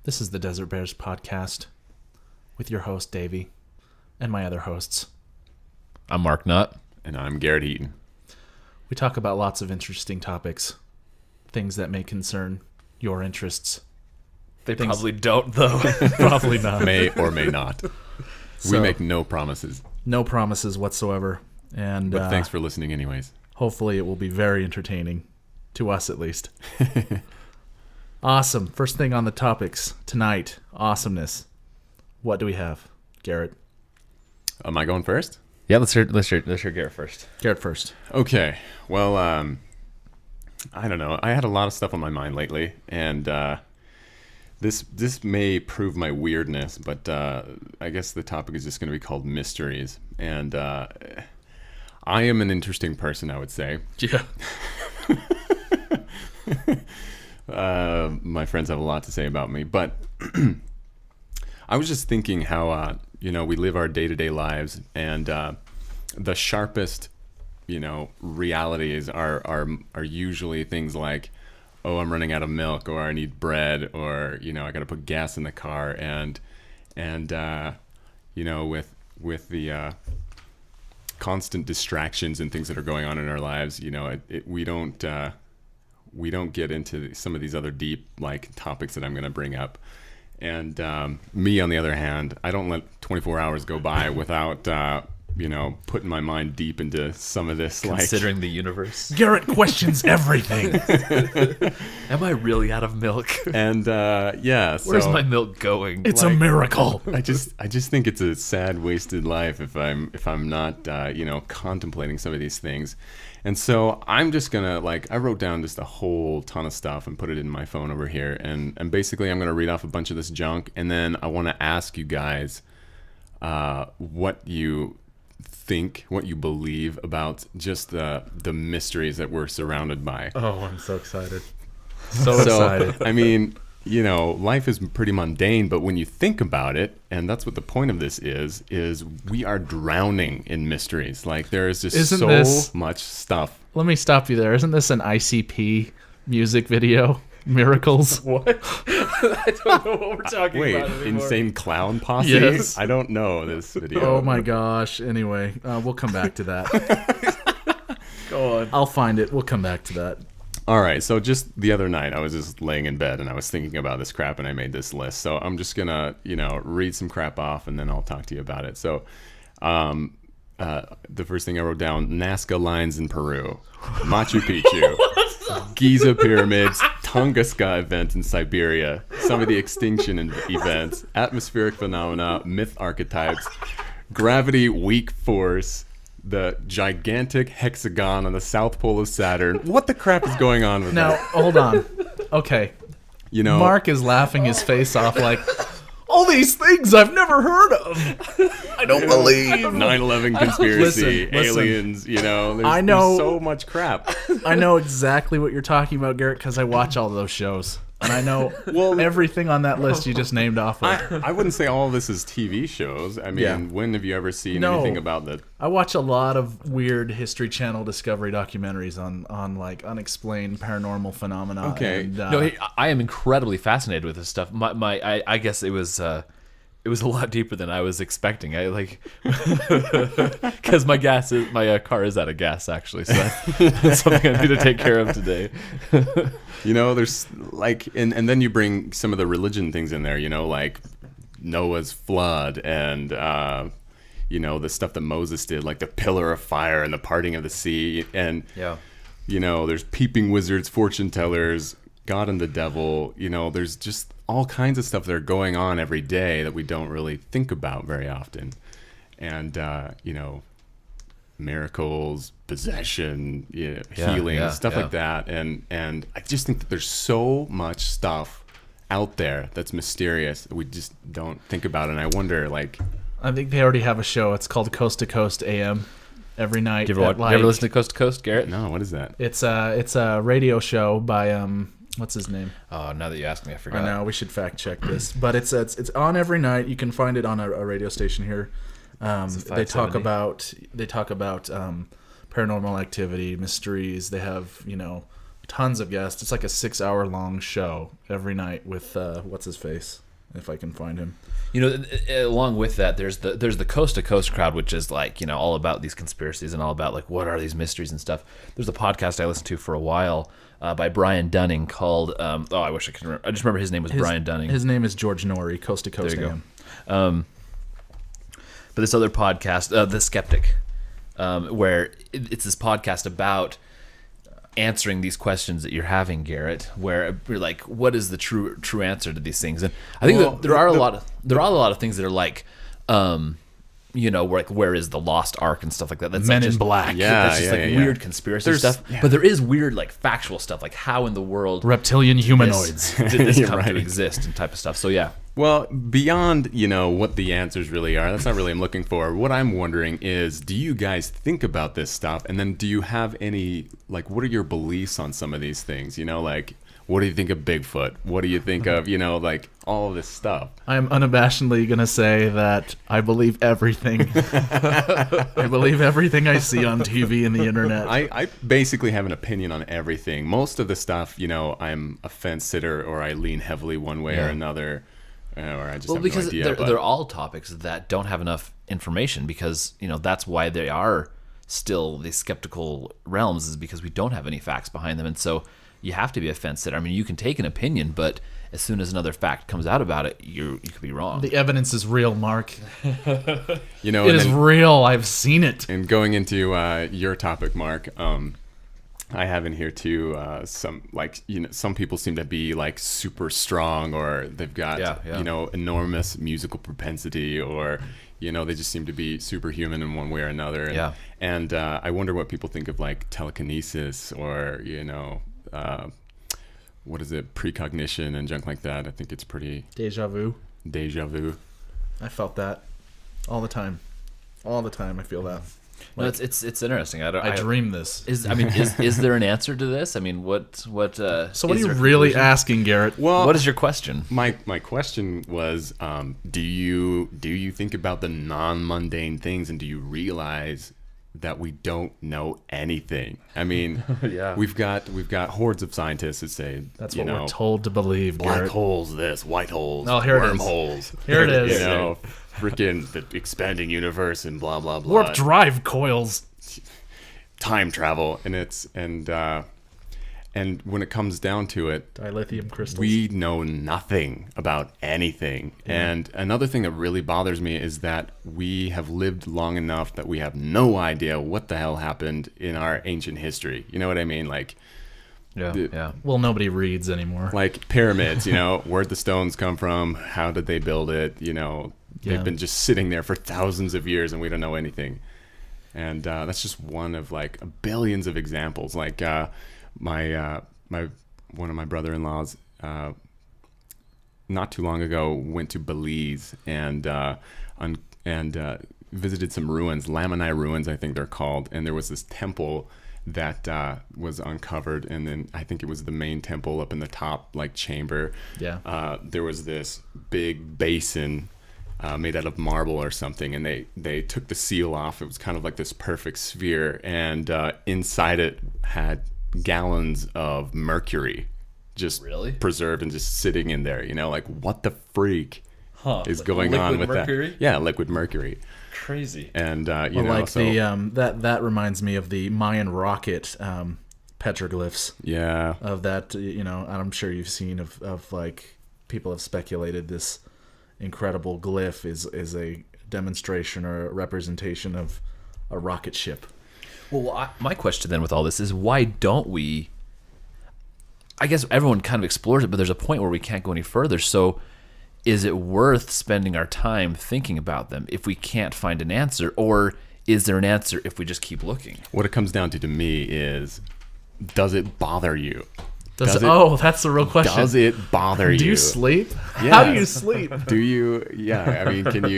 This is the Desert Bears podcast with your host, Davey, and my other hosts. I'm Mark Nutt. And I'm Garit Eaton. We talk about lots of interesting topics, things that may concern your interests. They probably don't, though. Probably not. May or may not. We make no promises. No promises whatsoever. And But thanks for listening anyways. hopefully it will be very entertaining, to us at least. Awesome. First thing on the topics tonight, awesomeness. What do we have, Garit? Am I going first? Yeah, let's hear Garrett first. Garit first. Okay. Well, I don't know. I had a lot of stuff on my mind lately, and this may prove my weirdness, but I guess the topic is just going to be called mysteries. And I am an interesting person, I would say. Yeah. My friends have a lot to say about me, but I was just thinking how we live our day-to-day lives, and the sharpest realities are usually things like, oh, I'm running out of milk, or I need bread, or I got to put gas in the car, and with the constant distractions and things that are going on in our lives, we don't get into some of these other deep topics that I'm going to bring up. And me, on the other hand, I don't let 24 hours go by without putting my mind deep into some of this. Considering the universe. Garit questions everything. Am I really out of milk? And Where's my milk going? It's a miracle. I just think it's a sad, wasted life if I'm not contemplating some of these things. And so I'm just gonna I wrote down just a whole ton of stuff and put it in my phone over here, and basically I'm gonna read off a bunch of this junk, and then I want to ask you guys what you think, what you believe about just the mysteries that we're surrounded by. Oh, I'm so excited. So excited. I mean, life is pretty mundane, but when you think about it, and that's what the point of this is we are drowning in mysteries. There is just much stuff. Let me stop you there. Isn't this an ICP music video? Miracles? What? I don't know what we're talking about anymore. Insane Clown Posse? Yes. I don't know this video. Oh my gosh. Anyway, we'll come back to that. Go on. I'll find it. We'll come back to that. All right, so just the other night, I was just laying in bed, and I was thinking about this crap, and I made this list. So I'm just going to, read some crap off, and then I'll talk to you about it. So the first thing I wrote down, Nazca lines in Peru, Machu Picchu, Giza pyramids, Tunguska event in Siberia, some of the extinction events, atmospheric phenomena, myth archetypes, gravity, weak force, the gigantic hexagon on the south pole of Saturn. What the crap is going on with Now, that? hold on. Okay. Mark is laughing his face off all these things I've never heard of. I don't believe. 9/11 conspiracy, Listen. aliens, I know. there's so much crap. I know exactly what you're talking about, Garrett, because I watch all those shows. And I know everything on that list you just named off of. I wouldn't say all of this is TV shows. I mean, when have you ever seen anything about the... I watch a lot of weird History Channel Discovery documentaries on unexplained paranormal phenomena. Okay. And, No, I am incredibly fascinated with this stuff. I guess it was a lot deeper than I was expecting. Because my car is out of gas, actually, so that's something I need to take care of today. There's and then you bring some of the religion things in there, like Noah's flood and the stuff that Moses did, like the pillar of fire and the parting of the sea, and there's peeping wizards, fortune tellers, God and the devil. There's just all kinds of stuff that are going on every day that we don't really think about very often, and miracles, possession, healing, stuff like that. And I just think that there's so much stuff out there that's mysterious that we just don't think about. And I wonder, I think they already have a show. It's called Coast to Coast AM every night. You ever listen to Coast to Coast, Garrett? No, what is that? It's a radio show by what's his name? Oh, now that you ask me, I forgot. I know, we should fact check this. But it's on every night. You can find it on a radio station here. They talk about paranormal activity, mysteries. They have tons of guests. It's like a 6-hour long show every night with what's his face, if I can find him. You know, along with that, there's the coast to coast crowd, which is like, you know, all about these conspiracies and all about like what are these mysteries and stuff. There's a podcast I listened to for a while by Brian Dunning called I wish I could remember. I just remember his name was Brian Dunning. His name is George Norrie, Coast to Coast. There you go. But this other podcast, The Skeptic, where it's this podcast about answering these questions that you're having, Garrett, where you're like, what is the true answer to these things? And I think there are a lot of things that are like, you know, where is the lost ark and stuff like that. That's Men like in Black. That's just weird conspiracy stuff. Yeah. But there is weird like factual stuff, like how in the world reptilian humanoids did this come to exist and type of stuff. So yeah. Well, beyond, you know, what the answers really are, that's not really what I'm looking for. What I'm wondering is, do you guys think about this stuff? And then do you have any, like, what are your beliefs on some of these things? You know, like, what do you think of Bigfoot? What do you think of, you know, like, all of this stuff? I'm unabashedly going to say that I believe everything. I believe everything I see on TV and the internet. I basically have an opinion on everything. Most of the stuff, you know, I'm a fence sitter or I lean heavily one way or another. Or I just have because no idea. They're all topics that don't have enough information because, you know, that's why they are still these skeptical realms, is because we don't have any facts behind them. And so you have to be a fence sitter. I mean, you can take an opinion, but as soon as another fact comes out about it, you could be wrong. The evidence is real, Mark. You know, it is real. I've seen it. And going into your topic, Mark, I have in here too some, like, you know, some people seem to be like super strong, or they've got you know, enormous musical propensity, or, you know, they just seem to be superhuman in one way or another. And I wonder what people think of like telekinesis, or, you know, what is it, precognition and junk like that. I think it's pretty deja vu. I felt that all the time. I feel that. Like, no, it's interesting. I dream this. Is there an answer to this? I mean, what? So what are you really asking, Garrett? Well, what is your question? My question was, do you think about the non-mundane things, and do you realize that we don't know anything? I mean, we've got hordes of scientists that say that's what we're told to believe. Black Garrett. holes, this white holes, here wormholes. Here it is. You know, freaking the expanding universe and blah blah blah. Warp drive coils, time travel, and and when it comes down to it, dilithium crystals, we know nothing about anything. And another thing that really bothers me is that we have lived long enough that we have no idea what the hell happened in our ancient history. You know what I mean? Like, well, nobody reads anymore. Like pyramids, you know, where'd the stones come from? How did they build it? You know, they've been just sitting there for thousands of years and we don't know anything. And that's just one of like billions of examples. Like my one of my brother-in-laws not too long ago went to Belize and visited some ruins, Lamanai ruins, I think they're called. And there was this temple that was uncovered, and then I think it was the main temple up in the top, like, chamber. There was this big basin made out of marble or something, and they took the seal off. It was kind of like this perfect sphere, and inside it had gallons of mercury just preserved and just sitting in there. You know, like, what the freak is going on with mercury? That? Yeah, liquid mercury. Crazy. And you know, like so, that reminds me of the Mayan rocket petroglyphs. Yeah. Of that, you know, I'm sure you've seen of like, people have speculated this incredible glyph is a demonstration or a representation of a rocket ship. Well, my question then with all this is, why don't we? I guess everyone kind of explores it, but there's a point where we can't go any further. So is it worth spending our time thinking about them if we can't find an answer? Or is there an answer if we just keep looking? What it comes down to me is, does it bother you? That's the real question. Does it bother you? Do you sleep? Yes. How do you sleep? Do you? Yeah. I mean, can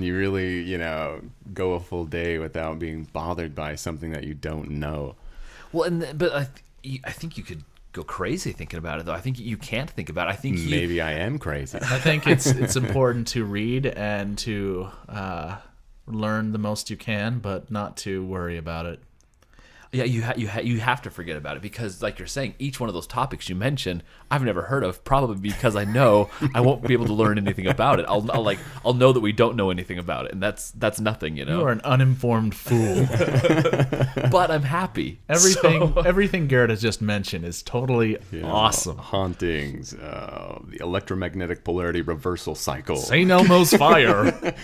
you really, you know, go a full day without being bothered by something that you don't know? Well, but I think you could go crazy thinking about it, though. I think you can't think about it. I think maybe I am crazy. I think it's important to read and to learn the most you can, but not to worry about it. Yeah, you have to forget about it because, like you're saying, each one of those topics you mentioned, I've never heard of. Probably because I know I won't be able to learn anything about it. I'll know that we don't know anything about it, and that's nothing, you know. You are an uninformed fool. But I'm happy. Everything Garrett has just mentioned is totally awesome. Hauntings, the electromagnetic polarity reversal cycle. St. Elmo's fire.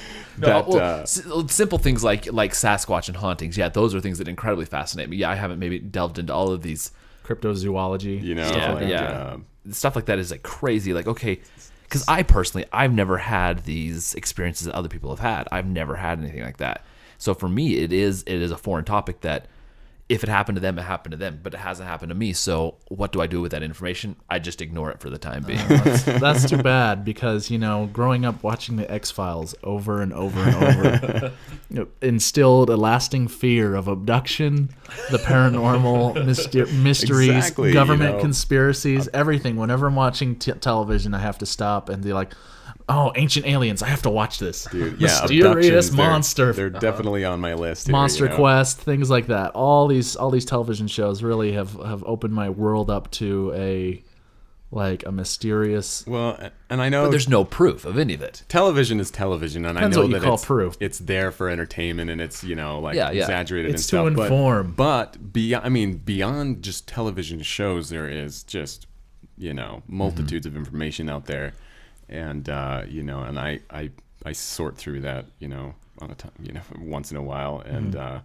Simple things like Sasquatch and hauntings. Yeah, those are things that incredibly fascinate me. Yeah, I haven't maybe delved into all of these. Cryptozoology. You know, Stuff like that is like crazy. Like, okay, because I've never had these experiences that other people have had. I've never had anything like that. So for me, it is a foreign topic that if it happened to them, it happened to them, but it hasn't happened to me. So what do I do with that information? I just ignore it for the time being. That's too bad because, you know, growing up watching the X-Files over and over and over instilled a lasting fear of abduction, the paranormal, mysteries, Exactly, government conspiracies, everything. Whenever I'm watching television, I have to stop and be like, oh, Ancient Aliens, I have to watch this. Dude, Mysterious abductions, monster. They're definitely on my list here, Monster you know? Quest, things like that. All these television shows really have opened my world up to a mysterious. Well, and I know But there's no proof of any of it. television is television, and Depends I know what you that call proof. it's there for entertainment, and it's, you know, like Yeah. exaggerated It's and to stuff. inform. But beyond just television shows, there is just, you know, multitudes of information out there, and you know, and I sort through that, you know, on a time, you know, once in a while, and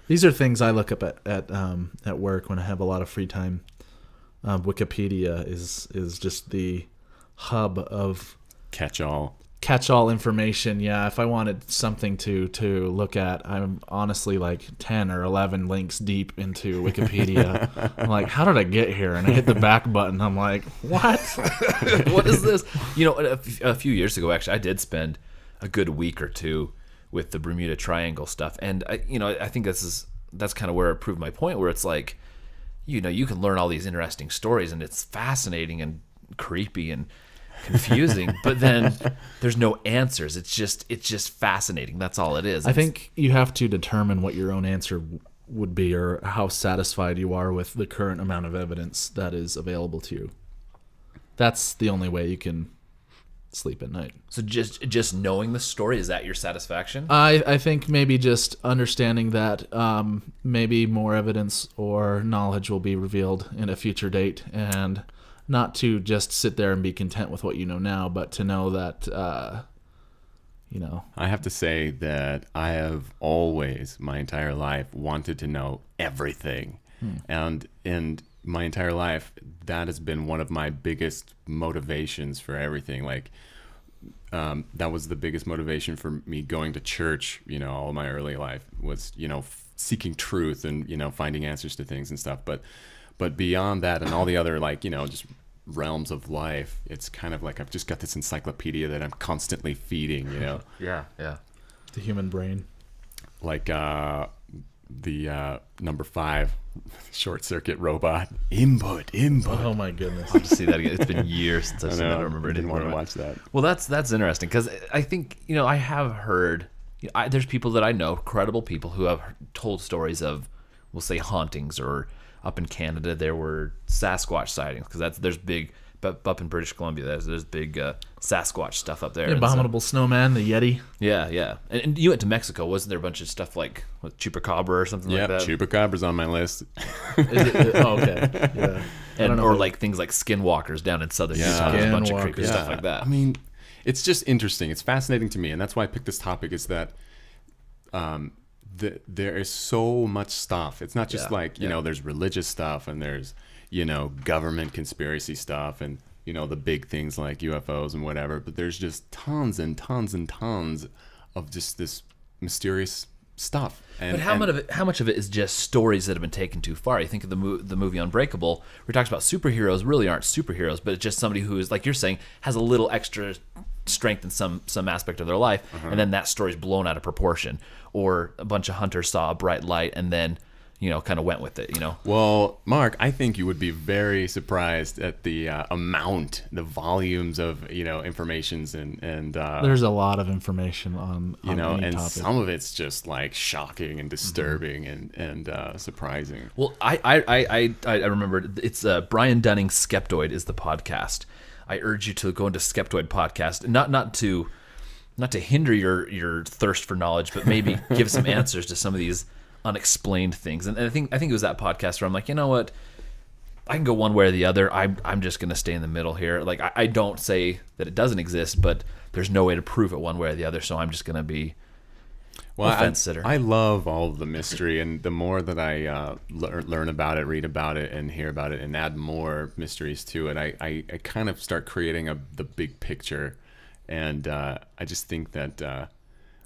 These are things I look up at work when I have a lot of free time. Wikipedia is just the hub of catch-all information. Yeah, if I wanted something to look at, I'm honestly like 10 or 11 links deep into Wikipedia. I'm like, how did I get here? And I hit the back button. I'm like, what? What is this? You know, a few years ago, actually, I did spend a good week or two with the Bermuda Triangle stuff, and I think that's kind of where it proved my point, where it's like, you know, you can learn all these interesting stories, and it's fascinating and creepy and confusing, but then there's no answers. It's just fascinating. That's all it is. I think you have to determine what your own answer would be, or how satisfied you are with the current amount of evidence that is available to you. That's the only way you can sleep at night. So just knowing the story, is that your satisfaction? I think maybe just understanding that maybe more evidence or knowledge will be revealed in a future date, and not to just sit there and be content with what you know now, but to know that, you know. I have to say that I have always, my entire life, wanted to know everything. And in my entire life, that has been one of my biggest motivations for everything. Like, that was the biggest motivation for me going to church, you know, all my early life was, you know, seeking truth and, you know, finding answers to things and stuff. But beyond that and all the other, like, you know, just realms of life, it's kind of like I've just got this encyclopedia that I'm constantly feeding, you know. Yeah. The human brain. Like the number 5 short circuit robot input. Oh my goodness. I'll have to see that again. It's been years since I've seen that. I don't remember didn't anything want to from it. watch that. Well, that's interesting, because I think, you know, I have heard, there's people that I know, credible people, who have told stories of, we'll say, hauntings, or up in Canada there were Sasquatch sightings, because there's big, but up in British Columbia there's big Sasquatch stuff up there. The abominable snowman, the Yeti. Yeah. And you went to Mexico, wasn't there a bunch of stuff like Chupacabra or something like that? Yeah, Chupacabra's on my list. Oh, okay. Yeah. And or like things like skinwalkers down in southern Utah. There's a bunch of creepy stuff like that. I mean, it's just interesting. It's fascinating to me, and that's why I picked this topic, is that there is so much stuff. It's not just you know, there's religious stuff, and there's, you know, government conspiracy stuff, and, you know, the big things like UFOs and whatever, but there's just tons and tons and tons of just this mysterious stuff. But how much of it is just stories that have been taken too far? You think of the movie Unbreakable, where it talks about superheroes really aren't superheroes, but it's just somebody who is, like you're saying, has a little extra strength in some aspect of their life, and then that story's blown out of proportion. Or a bunch of hunters saw a bright light, and then, kind of went with it. Well, Mark, I think you would be very surprised at the the volumes of informations and there's a lot of information on any and topic. some of it's just like shocking and disturbing and surprising. Well, I remember it's Brian Dunning's Skeptoid is the podcast. I urge you to go into Skeptoid podcast, not to hinder your thirst for knowledge, but maybe give some answers to some of these unexplained things. And I think it was that podcast where I'm like, you know what, I can go one way or the other. I'm just going to stay in the middle here. Like I don't say that it doesn't exist, but there's no way to prove it one way or the other. So I'm just going to be a fence sitter. I love all of the mystery, and the more that I learn about it, read about it, and hear about it, and add more mysteries to it, I kind of start creating the big picture. And I just think that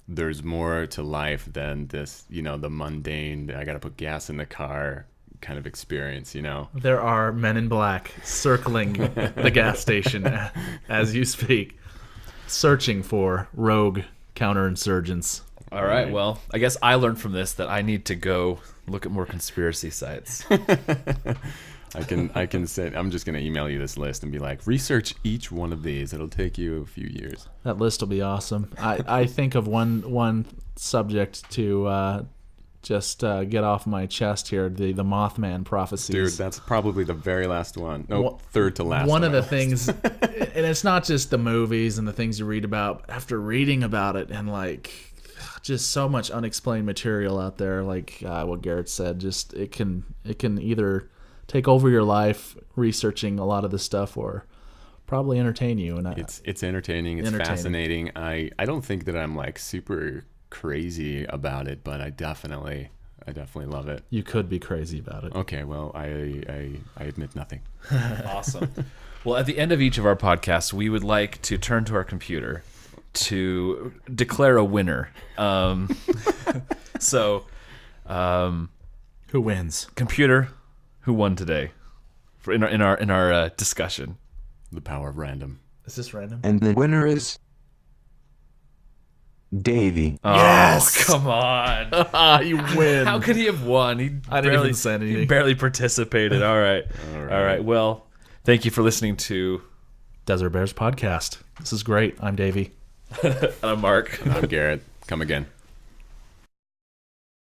there's more to life than this, the mundane, I got to put gas in the car kind of experience, There are men in black circling the gas station as you speak, searching for rogue counterinsurgents. All right. Well, I guess I learned from this that I need to go look at more conspiracy sites. I can say, I'm just going to email you this list and be like, research each one of these. It'll take you a few years. That list will be awesome. I think of one subject to just get off my chest here, the Mothman prophecies. Dude, that's probably the very last one. No, third to last. One of the things, and it's not just the movies and the things you read about. After reading about it and just so much unexplained material out there, like what Garit said, just it can either take over your life researching a lot of this stuff, or probably entertain you. And it's entertaining. It's fascinating. I don't think that I'm like super crazy about it, but I definitely love it. You could be crazy about it. Okay, well, I admit nothing. Awesome. Well, at the end of each of our podcasts, we would like to turn to our computer to declare a winner. Who wins? Computer, who won today? In our discussion. The power of random. Is this random? And the winner is Davey. Oh, yes! Come on. You win. How could he have won? I didn't even say anything. He barely participated. All right. All right. Well, thank you for listening to Desert Bears Podcast. This is great. I'm Davey. And I'm Mark. And I'm Garit. Come again.